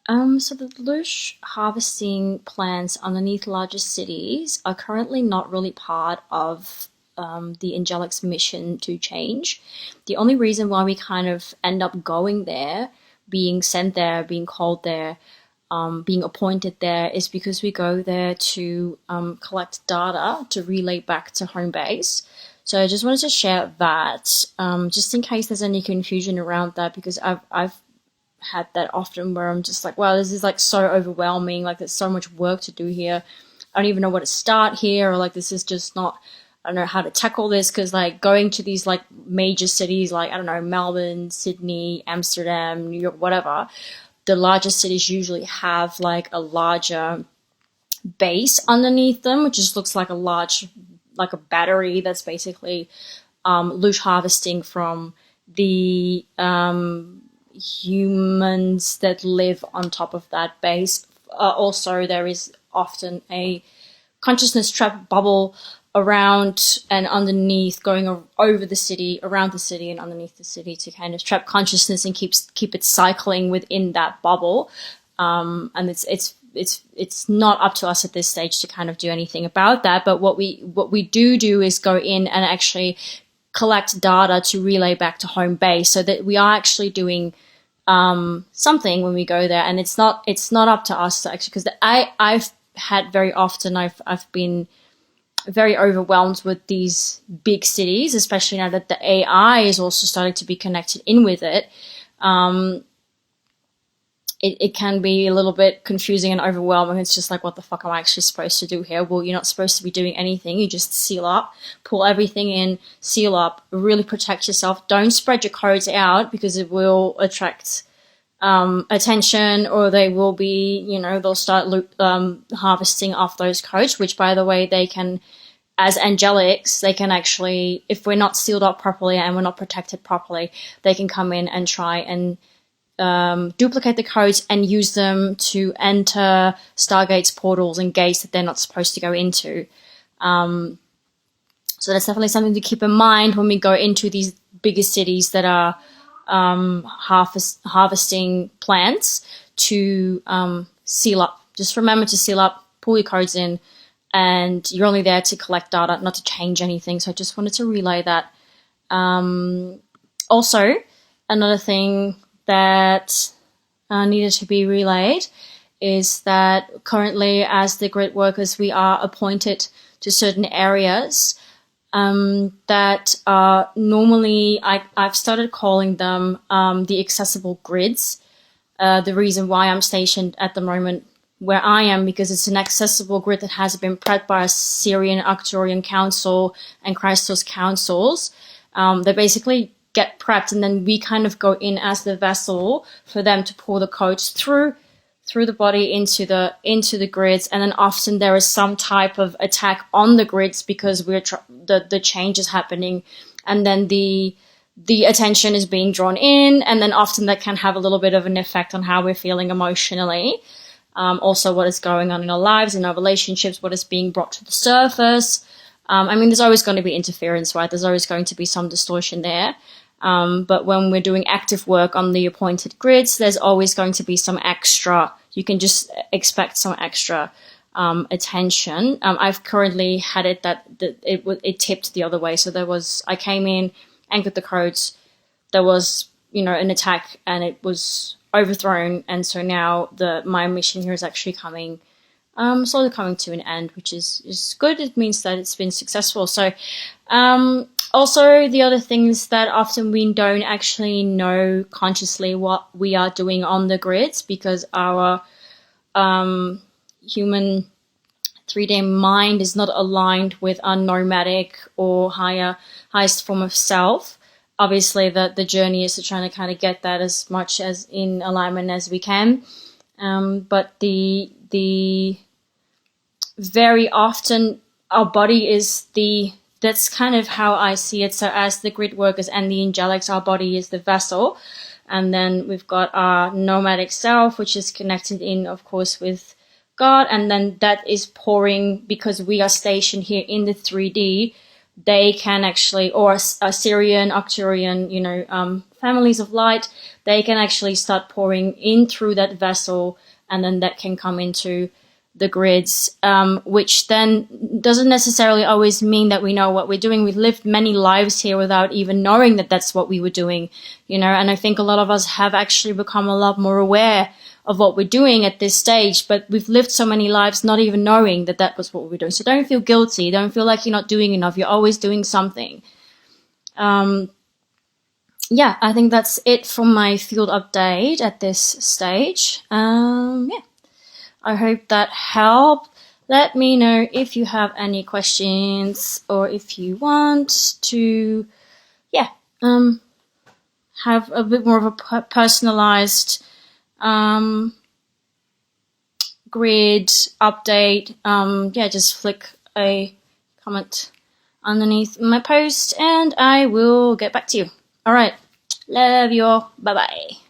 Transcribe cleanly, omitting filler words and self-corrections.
So the lush harvesting plants underneath larger cities are currently not really part of the Angelic's mission to change. The only reason why we kind of end up going there, being sent there, being called there, being appointed there, is because we go there to collect data to relay back to home base. So I just wanted to share that, just in case there's any confusion around that, because I've had that often where I'm just like, wow, this is like so overwhelming. Like there's so much work to do here. I don't even know where to start here, or like this is just not, I don't know how to tackle this, because like going to these like major cities like, I don't know, Melbourne, Sydney, Amsterdam, New York, whatever, the larger cities usually have like a larger base underneath them, which just looks like a large, like a battery that's basically loot harvesting from the humans that live on top of that base. Also, there is often a consciousness trap bubble around and underneath, going over the city, around the city, and underneath the city to kind of trap consciousness and keep it cycling within that bubble. And it's not up to us at this stage to kind of do anything about that. But what we do is go in and actually collect data to relay back to home base, so that we are actually doing something when we go there. And it's not up to us to actually, because I've had very often, I've been very overwhelmed with these big cities, especially now that the AI is also starting to be connected in with it. It can be a little bit confusing and overwhelming. It's just like, what the fuck am I actually supposed to do here? Well, you're not supposed to be doing anything. You just seal up, pull everything in, seal up, really protect yourself. Don't spread your codes out, because it will attract attention, or they will be, they'll start harvesting off those codes, which, by the way, they can, as angelics, they can actually, if we're not sealed up properly and we're not protected properly, they can come in and try and duplicate the codes and use them to enter stargates, portals, and gates that they're not supposed to go into. So that's definitely something to keep in mind when we go into these bigger cities that are harvesting plants, to seal up. Just remember to seal up, pull your codes in, and you're only there to collect data, not to change anything. So I just wanted to relay that. Also, another thing that needed to be relayed is that currently, as the grid workers, we are appointed to certain areas that are normally, I've started calling them the accessible grids. The reason why I'm stationed at the moment where I am, because it's an accessible grid that has been prepped by a Syrian Arcturian Council and Christos councils. They basically get prepped, and then we kind of go in as the vessel for them to pull the codes through the body into the grids. And then often there is some type of attack on the grids, because the change is happening, and then the attention is being drawn in, and then often that can have a little bit of an effect on how we're feeling emotionally. Also, what is going on in our lives, in our relationships, what is being brought to the surface. There's always going to be interference, right? There's always going to be some distortion there. But when we're doing active work on the appointed grids, there's always going to be some extra, you can just expect some extra attention. I've currently had it that it tipped the other way. So I came in, anchored the codes, there was, an attack, and it was overthrown. And so now my mission here is actually slowly coming to an end, which is good. It means that it's been successful. So, also, the other things that often we don't actually know consciously what we are doing on the grids, because our human 3D mind is not aligned with our nomadic or highest form of self. Obviously, the journey is to try to kind of get that as much as in alignment as we can. But the very often our body is that's kind of how I see it. So as the grid workers and the angelics, our body is the vessel. And then we've got our nomadic self, which is connected in, of course, with God. And then that is pouring, because we are stationed here in the 3D. They can actually, or a Syrian, Arcturian, families of light, they can actually start pouring in through that vessel, and then that can come into the grids, which then doesn't necessarily always mean that we know what we're doing. We've lived many lives here without even knowing that that's what we were doing, you know, and I think a lot of us have actually become a lot more aware of what we're doing at this stage, but we've lived so many lives not even knowing that that was what we were doing. So don't feel guilty. Don't feel like you're not doing enough. You're always doing something. Yeah, I think that's it from my field update at this stage. Yeah. I hope that helped. Let me know if you have any questions or if you want to, yeah, have a bit more of a personalized grid update. Yeah, just flick a comment underneath my post and I will get back to you. All right. Love you all. Bye-bye.